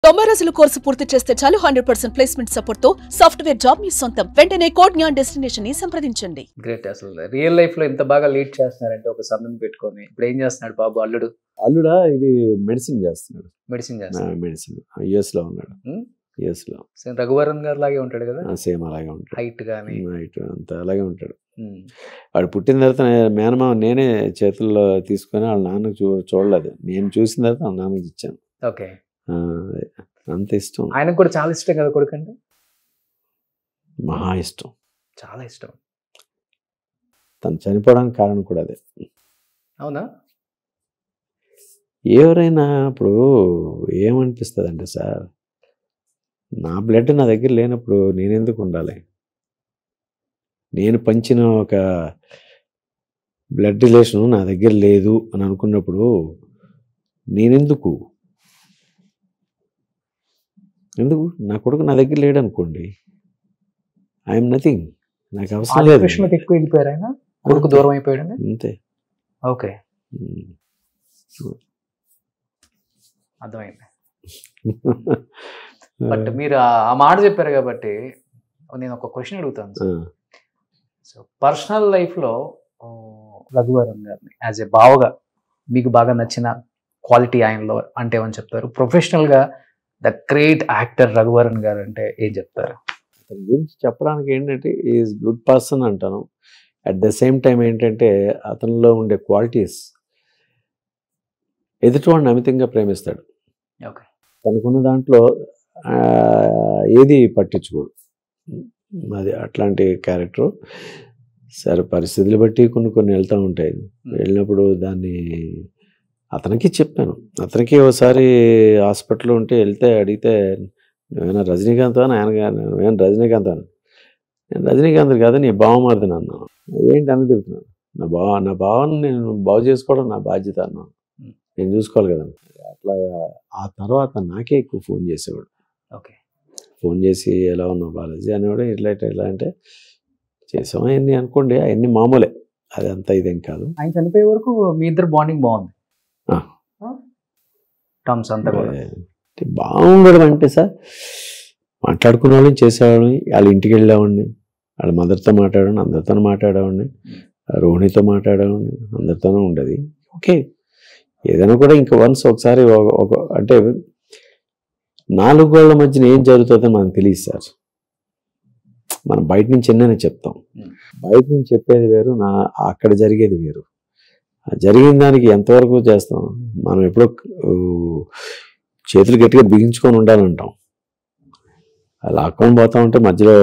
90 రోజుల కోర్సు పూర్తి చేస్తే చాలు 100% ప్లేస్మెంట్ సపోర్ట్ తో సాఫ్ట్వేర్ జాబ్ మీ సొంతం. వెంటనే కోడ్ జ్ఞాన్ డెస్టినేషన్ ని సంప్రదించండి. గ్రేట్. అసలు రియల్ లైఫ్ లో ఎంత బాగా లీడ్ చేస్తున్నారంటే ఒక సంబంధం పెట్టుకొని ఇప్పుడు ఏం చేస్తున్నాడు బాబు అల్లుడా ఇది మెడిసిన్ చేస్తున్నాడు. మెడిసిన్ చేస్తున్నాడు. మెడిసిన్ యుఎస్ లో ఉన్నాడు. యుఎస్ లో సేమ్ రఘువరన్ గారు లాగే ఉంటాడు కదా. సేమ్ అలాగే ఉంటాడు. హైట్ గానీ హైట్ అంతా అలాగే ఉంటాడు. వాడు పుట్టిన తర్వాత మేనమామ నేనే చేతుల్లో తీసుకొని వాళ్ళ నాన్నకు చూడలేదు. నేను చూసిన తర్వాత వాళ్ళ నాన్నకి ఇచ్చాను. ఓకే. అంత ఇష్టం. ఆయనకు కూడా చాలా ఇష్టం కదా కొడుకు అంటే. మహా ఇష్టం, చాలా ఇష్టం. తను చనిపోవడానికి కారణం కూడా అదే. అవునా? ఎవరైనా ఇప్పుడు ఏమనిపిస్తుంది అంటే, సార్ నా బ్లడ్ నా దగ్గర లేనప్పుడు నేనెందుకు ఉండాలి? నేను పంచిన ఒక బ్లడ్ రిలేషను నా దగ్గర లేదు అని అనుకున్నప్పుడు నేనెందుకు నా కొడుకు నా దగ్గర లేడు అనుకోండి, ఐఎమ్ నథింగ్. నాకు అవసరం లేదు. ఎక్కువ వెళ్ళిపోయారు ఆయన, కొడుకు దూరం అయిపోయాడు అంతే. ఓకే, అర్థమైంది. బట్ మీరు ఆ మాట చెప్పారు కాబట్టి నేను ఒక క్వశ్చన్ అడుగుతాను సార్. సో పర్సనల్ లైఫ్లో రఘువరన్ గారిని యాజ్ ఏ బావగా మీకు బాగా నచ్చిన క్వాలిటీ ఆయనలో అంటే ఏమని చెప్తారు? ప్రొఫెషనల్గా ద గ్రేట్ యాక్టర్ రఘువరన్ గారు అంటే ఏం చెప్తారు? అతని గురించి చెప్పడానికి ఏంటంటే ఈజ్ గుడ్ పర్సన్ అంటాను. అట్ ద సేమ్ టైం ఏంటంటే అతనిలో ఉండే క్వాలిటీస్ ఎదుటివాడిని అమితంగా ప్రేమిస్తాడు. ఓకే. తనకున్న దాంట్లో ఏది పట్టించుకోడు. అది అట్లాంటి క్యారెక్టరు. సరే పరిస్థితులు బట్టి కొన్ని వెళ్తూ ఉంటాయి. వెళ్ళినప్పుడు దాన్ని అతనికి చెప్పాను. అతనికి ఒకసారి హాస్పిటల్లో ఉంటే వెళ్తే నువ్వేనా రజనీకాంత్ అని ఆయన, నువ్వేనా రజనీకాంత్ అని. నేను రజనీకాంత్ కాదు నీ బావమరిదిని అన్నాను. ఏంటి అని తిరుగుతున్నాను. నా భావాన్ని నేను బాగు చేసుకోవడం నా బాధ్యత అన్నాను. నేను చూసుకోవాలి కదా. అట్లా ఆ తర్వాత నాకే ఎక్కువ ఫోన్ చేసేవాడు. ఓకే. ఫోన్ చేసి ఎలా ఉన్నావు బాలాజీ అనేవాడు. ఇలా అంటే చేసామా అవన్నీ అనుకోండి, అవన్నీ మామూలే, అదంతా ఇదేం కాదు. ఆయన చనిపోయే వరకు మీ ఇద్దరు బాండింగ్ బాగుంది. టర్మ్స్ అంతా బాగుండడం అంటే సార్ మాట్లాడుకునే వాళ్ళని చేసేవాడిని, వాళ్ళ ఇంటికి వెళ్ళేవాడిని, వాళ్ళ మదర్తో మాట్లాడేవాడిని, అందరితో మాట్లాడేవాడిని, రోహిణితో మాట్లాడేవాడిని, అందరితోనూ ఉండేది. ఓకే. ఏదైనా కూడా ఇంకా వన్స్ ఒకసారి అంటే 4 గోళ్ల మధ్యన ఏం జరుగుతుందో మనకు తెలియదు సార్. మనం బయట నుంచి ఎన్నైనా చెప్తాం. బయట నుంచి చెప్పేది వేరు, అక్కడ జరిగేది వేరు. జరిగిన దానికి ఎంతవరకు చేస్తాం? మనం ఎప్పుడో చేతులు గట్టిగా బిగించుకొని ఉండాలంటాం. లాక్కొని పోతా ఉంటే మధ్యలో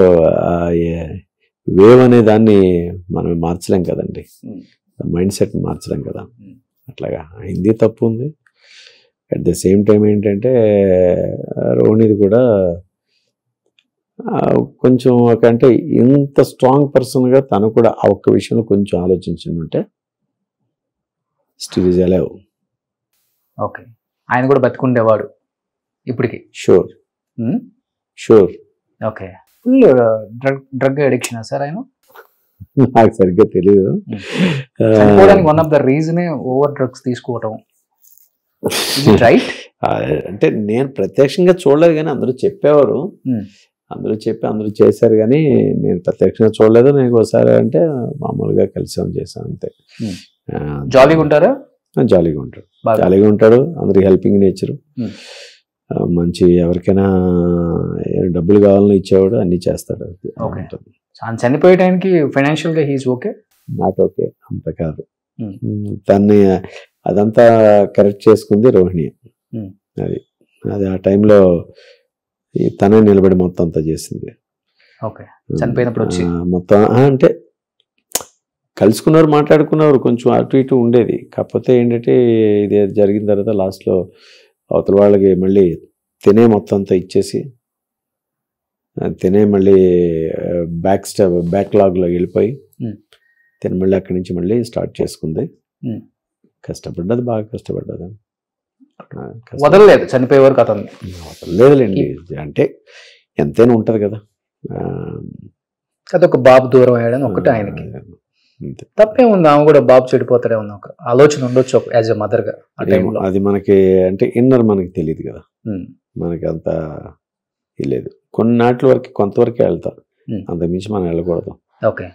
వేవ్ అనే దాన్ని మనం మార్చలేం కదండి. మైండ్ సెట్ మార్చలేం కదా. అట్లాగా హిందీ తప్పు ఉంది. అట్ ద సేమ్ టైం ఏంటంటే రోహిణిది కూడా కొంచెం అంటే ఇంత స్ట్రాంగ్ పర్సన్గా తను కూడా ఆ ఒక్క విషయంలో కొంచెం ఆలోచించుంటే స్టిల్ ఈజ్ అలైవ్. ఓకే. ఆయన కూడా బతికుండేవాడు ఇప్పటికి. Sure. Okay. Full drug addiction sir ఆయన? నాకు సరిగ్గా తెలియదు. One of the reason over drugs తీసుకోవటం రైట్? అంటే నేను ప్రత్యక్షంగా చూడలేదు కానీ అందరూ చెప్పేవారు. అందరూ చేశారు కానీ నేను ప్రత్యక్షంగా చూడలేదు. నేను ఒకసారి అంటే మామూలుగా కలిసాం చేశాను అంతే. జాలీగా ఉంటారా? జాలీగా ఉంటాడు. అందరికి హెల్పింగ్ నేచరు. మంచి ఎవరికైనా డబ్బులు కావాలని ఇచ్చేవాడు, అన్ని చేస్తాడు. చనిపోయే టైంకి ఫైనాన్షియల్ గా హీస్ ఓకే? నాట్ ఓకే, అంత కాదు. తన్ని అదంతా కరెక్ట్ చేసుకుంది రోహిణి. అది ఆ టైంలో తనే నిలబడి మొత్తం అంతా చేసింది. మొత్తం అంటే కలుసుకున్నారు, మాట్లాడుకున్నారు, కొంచెం అటు ఇటు ఉండేది. కాకపోతే ఏంటంటే ఇది జరిగిన తర్వాత లాస్ట్లో అవతల వాళ్ళకి మళ్ళీ తినే మొత్తం అంతా ఇచ్చేసి తినే మళ్ళీ బ్యాక్లాగ్లో వెళ్ళిపోయి తిని మళ్ళీ అక్కడి నుంచి మళ్ళీ స్టార్ట్ చేసుకుంది. కష్టపడ్డది, బాగా కష్టపడ్డది. వదలలేదు చనిపోయే వరకు. అతను వదలలేదులేండి, అంటే ఎంతైనా ఉంటుంది కదా. అదొక బాబు దూరం అయ్యాడని ఒకటి ఆయనకి. అంతే. తప్పేముంది, ఆమె కూడా బాబు చెడిపోతాడే ఉన్న ఒక ఆలోచన ఉండొచ్చు యాజ్ ఎ మదర్ గా ఆ ఏమో, టైంలో. అది మనకి అంటే ఇన్నర్ మనకి తెలియదు కదా, మనకి అంత లేదు. కొన్ని నాట్ల వరకు కొంతవరకే వెళ్తాం, అంతకుమించి మనం వెళ్ళకూడదు. ఓకే.